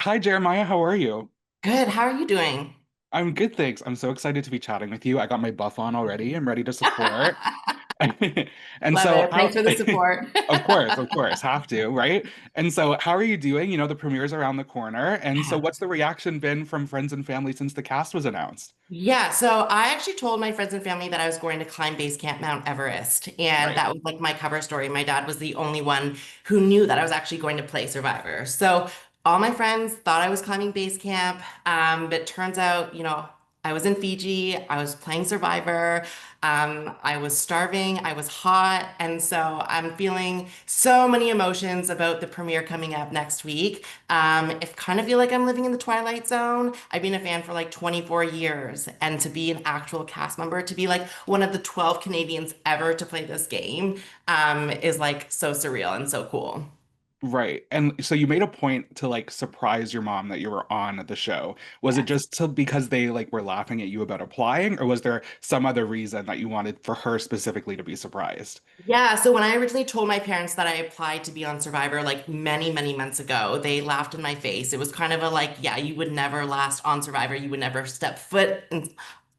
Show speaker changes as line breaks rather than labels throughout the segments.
Hi, Jeremiah. How are you?
Good. How are you doing?
I'm good, thanks. I'm so excited to be chatting with you. I got my buff on already. I'm ready to support. And
Love
so,
it. Thanks
how,
for the support.
of course, have to, right? And so, how are you doing? The premiere's around the corner. And so, what's the reaction been from friends and family since the cast was announced?
Yeah, so I actually told my friends and family that I was going to climb base camp Mount Everest, and
Right.
that was like my cover story. My dad was the only one who knew that I was actually going to play Survivor. So all my friends thought I was climbing base camp, but turns out, I was in Fiji, I was playing Survivor, I was starving, I was hot, and so I'm feeling so many emotions about the premiere coming up next week. I kind of feel like I'm living in the Twilight Zone. I've been a fan for like 24 years, and to be an actual cast member, to be like one of the 12 Canadians ever to play this game, is like so surreal and so cool.
Right. And so you made a point to like surprise your mom that you were on the show. Was it
Yes.
just because they like were laughing at you about applying, or was there some other reason that you wanted for her specifically to be surprised?
Yeah, so when I originally told my parents that I applied to be on Survivor like many, many months ago, they laughed in my face. It was kind of a like, yeah, you would never last on Survivor. You would never step foot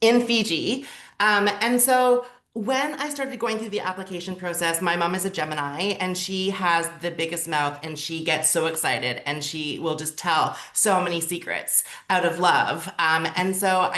in Fiji. And so when I started going through the application process, my mom is a Gemini and she has the biggest mouth and she gets so excited and she will just tell so many secrets out of love. And so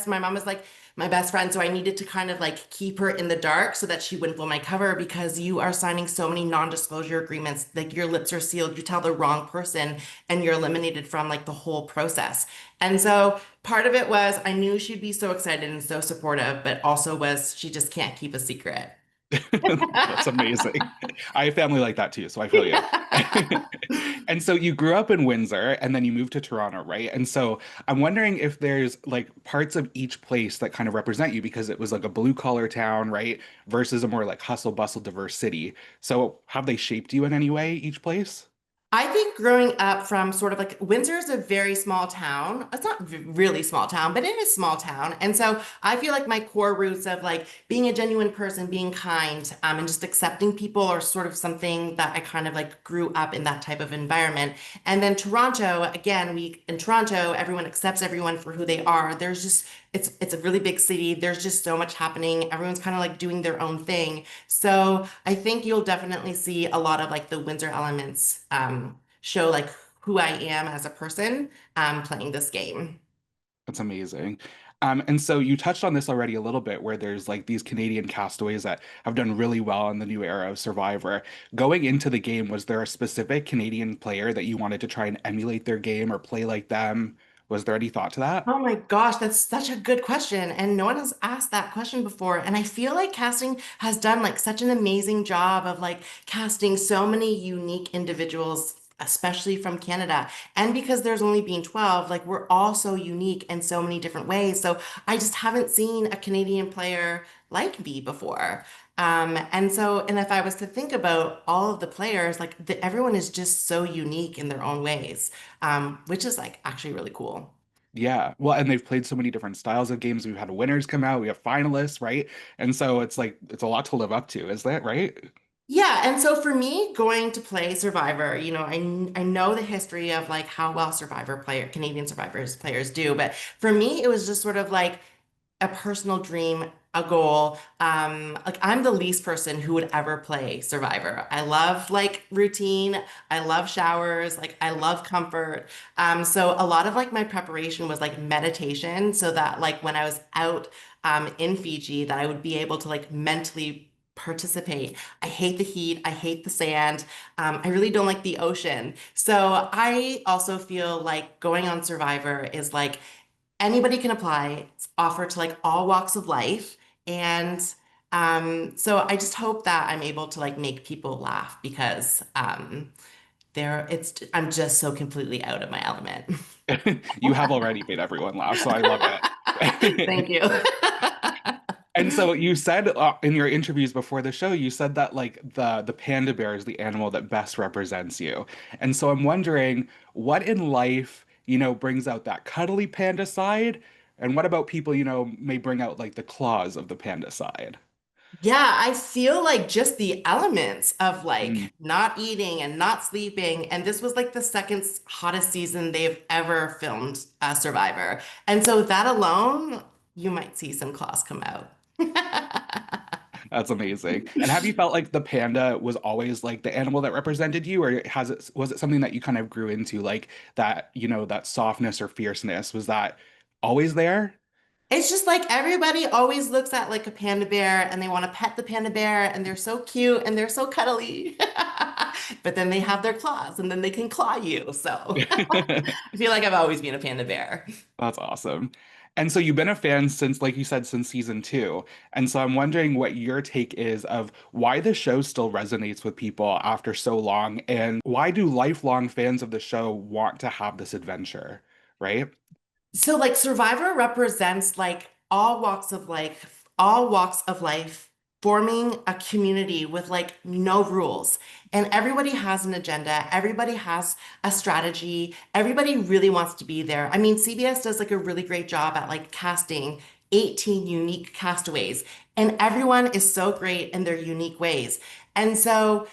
my mom was like, my best friend. So I needed to kind of like keep her in the dark so that she wouldn't blow my cover because you are signing so many non-disclosure agreements. Like your lips are sealed, you tell the wrong person and you're eliminated from like the whole process. And so part of it was I knew she'd be so excited and so supportive, but also was she just can't keep a secret.
That's amazing. I have family like that too, so I feel you.
Yeah.
And so you grew up in Windsor and then you moved to Toronto, right? And so I'm wondering if there's like parts of each place that kind of represent you because it was like a blue collar town, right? Versus a more like hustle bustle diverse city. So have they shaped you in any way, each place?
I think growing up from sort of like Windsor is a very small town. It's not really small town, but it is small town. And so I feel like my core roots of like being a genuine person, being kind, and just accepting people are sort of something that I kind of like grew up in that type of environment. And then Toronto, again, we in Toronto, everyone accepts everyone for who they are. It's a really big city. There's just so much happening. Everyone's kind of like doing their own thing. So I think you'll definitely see a lot of like the Windsor elements show like who I am as a person playing this game.
That's amazing. And so you touched on this already a little bit, where there's like these Canadian castaways that have done really well in the new era of Survivor. Going into the game, was there a specific Canadian player that you wanted to try and emulate their game or play like them? Was there any thought to that?
Oh my gosh, that's such a good question. And no one has asked that question before. And I feel like casting has done like such an amazing job of like casting so many unique individuals, especially from Canada. And because there's only been 12, like we're all so unique in so many different ways. So I just haven't seen a Canadian player like me before. And if I was to think about all of the players, everyone is just so unique in their own ways, which is like actually really cool.
Yeah. Well, and they've played so many different styles of games. We've had winners come out, we have finalists, right? And so it's like it's a lot to live up to, is that right?
Yeah, and so for me, going to play Survivor, I know the history of like how well Canadian Survivors players do, but for me, it was just sort of like a personal dream, a goal. Like I'm the least person who would ever play Survivor. I love like routine. I love showers. Like I love comfort. So a lot of like my preparation was like meditation, so that like when I was out in Fiji, that I would be able to like mentally participate. I hate the heat. I hate the sand. I really don't like the ocean. So I also feel like going on Survivor is like anybody can apply. It's offered to like all walks of life. And so I just hope that I'm able to like make people laugh because I'm just so completely out of my element.
You have already made everyone laugh, so I love
Thank
it.
you.
And so you said in your interviews before the show, you said that like the panda bear is the animal that best represents you. And so I'm wondering what in life, brings out that cuddly panda side, and what about people, may bring out like the claws of the panda side?
Yeah, I feel like just the elements of
Mm,
like not eating and not sleeping, and this was like the second hottest season they've ever filmed Survivor. And so that alone, you might see some claws come out.
that's amazing. And have you felt like the panda was always like the animal that represented you, or has it was it something that you kind of grew into, like that, that softness or fierceness? Was that always there?
It's just like everybody always looks at like a panda bear and they want to pet the panda bear and they're so cute and they're so cuddly. But then they have their claws and then they can claw you. So I feel like I've always been a panda bear.
That's awesome. And so you've been a fan since, like you said, since season two. And so I'm wondering what your take is of why the show still resonates with people after so long, and why do lifelong fans of the show want to have this adventure, right?
So like Survivor represents like all walks of life forming a community with like no rules. And everybody has an agenda, everybody has a strategy, everybody really wants to be there. I mean, CBS does like a really great job at like casting 18 unique castaways, and everyone is so great in their unique ways. And so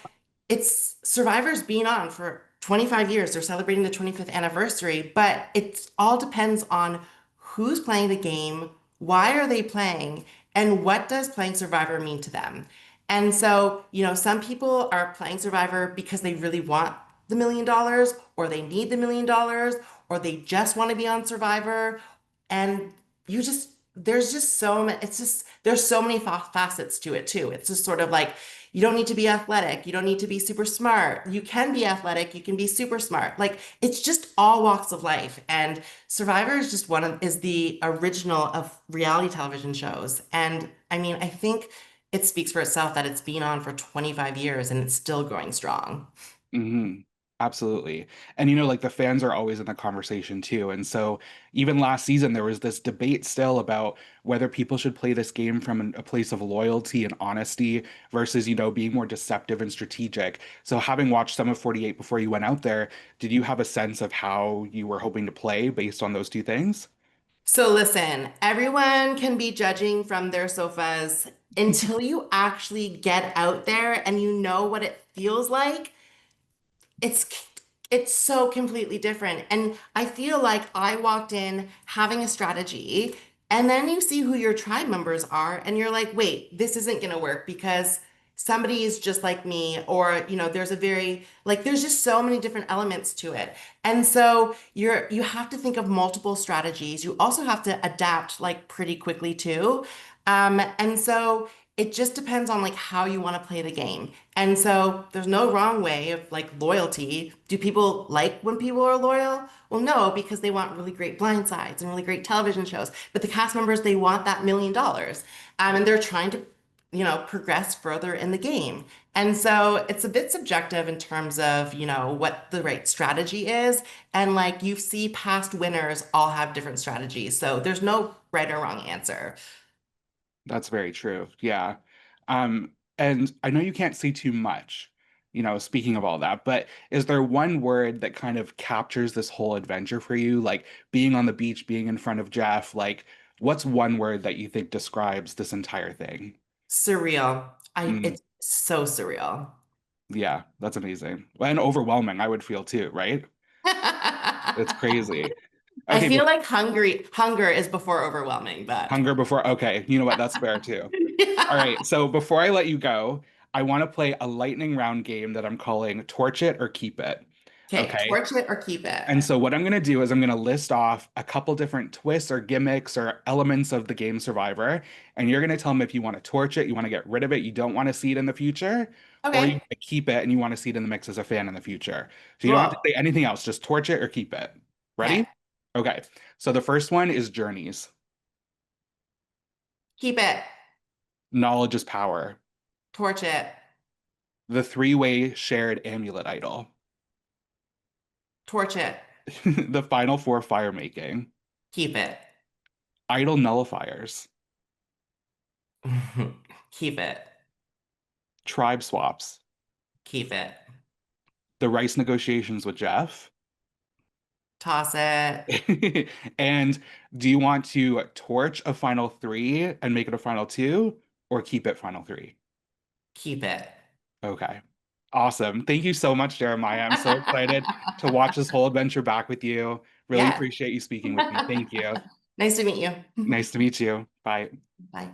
it's Survivor's been on for 25 years. They're celebrating the 25th anniversary, but it all depends on who's playing the game, why are they playing, and what does playing Survivor mean to them. And so, some people are playing Survivor because they really want the $1 million, or they need the $1 million, or they just want to be on Survivor. And there's just so many, there's so many facets to it too. It's just sort of like, you don't need to be athletic. You don't need to be super smart. You can be athletic. You can be super smart. Like it's just all walks of life. And Survivor is just is the original of reality television shows. And I mean, I think it speaks for itself that it's been on for 25 years and it's still growing strong.
Hmm. Absolutely. And like the fans are always in the conversation too. And so even last season, there was this debate still about whether people should play this game from a place of loyalty and honesty versus, being more deceptive and strategic. So having watched some of 48 before you went out there, did you have a sense of how you were hoping to play based on those two things?
So listen, everyone can be judging from their sofas until you actually get out there and you know what it feels like. it's it's so completely different. And I feel like I walked in having a strategy, and then you see who your tribe members are, and you're like, wait, this isn't gonna work because somebody is just like me, or there's a very like there's just so many different elements to it. And so you have to think of multiple strategies. You also have to adapt like pretty quickly too. And so it just depends on like how you want to play the game. And so there's no wrong way of like loyalty. Do people like when people are loyal? Well, no, because they want really great blind sides and really great television shows. But the cast members, they want that $1 million. And they're trying to, progress further in the game. And so it's a bit subjective in terms of, what the right strategy is. And like you see past winners all have different strategies. So there's no right or wrong answer.
That's very true. Yeah. And I know you can't say too much, speaking of all that, but is there one word that kind of captures this whole adventure for you? Like being on the beach, being in front of Jeff, like what's one word that you think describes this entire thing?
Surreal.
Mm,
It's so surreal.
yeah, that's amazing. And overwhelming, I would feel too, right? It's crazy.
I
Okay,
feel like hunger is before overwhelming, but
hunger before. Okay, you know what? That's fair too. All right,
yeah.
so before I let you go, I want to play a lightning round game that I'm calling Torch It or Keep It.
Okay,
Okay.
torch it or keep it.
And so what I'm going to do is I'm going to list off a couple different twists or gimmicks or elements of the game Survivor, and you're going to tell me if you want to torch it, you want to get rid of it, you don't want to see it in the future, or you
Okay,
want to keep it and you want to see it in the mix as a fan in the future. So you don't have to
cool.
say anything else, just torch it or keep it.
Okay,
Ready? Okay. So the first one is journeys.
keep it.
Knowledge is power.
Torch it.
The three-way shared amulet idol.
Torch it.
The final four fire making.
Keep it.
Idol nullifiers.
Keep it.
Tribe swaps.
Keep it.
The rice negotiations with Jeff.
Toss it.
And do you want to torch a final three and make it a final two? or keep it final three?
Keep it.
Okay. Awesome. Thank you so much, Jeremiah. I'm so excited to watch this whole adventure back with you. Really
Yeah.
appreciate you speaking with me. Thank you.
Nice to meet you.
Nice to meet you. Bye.
Bye.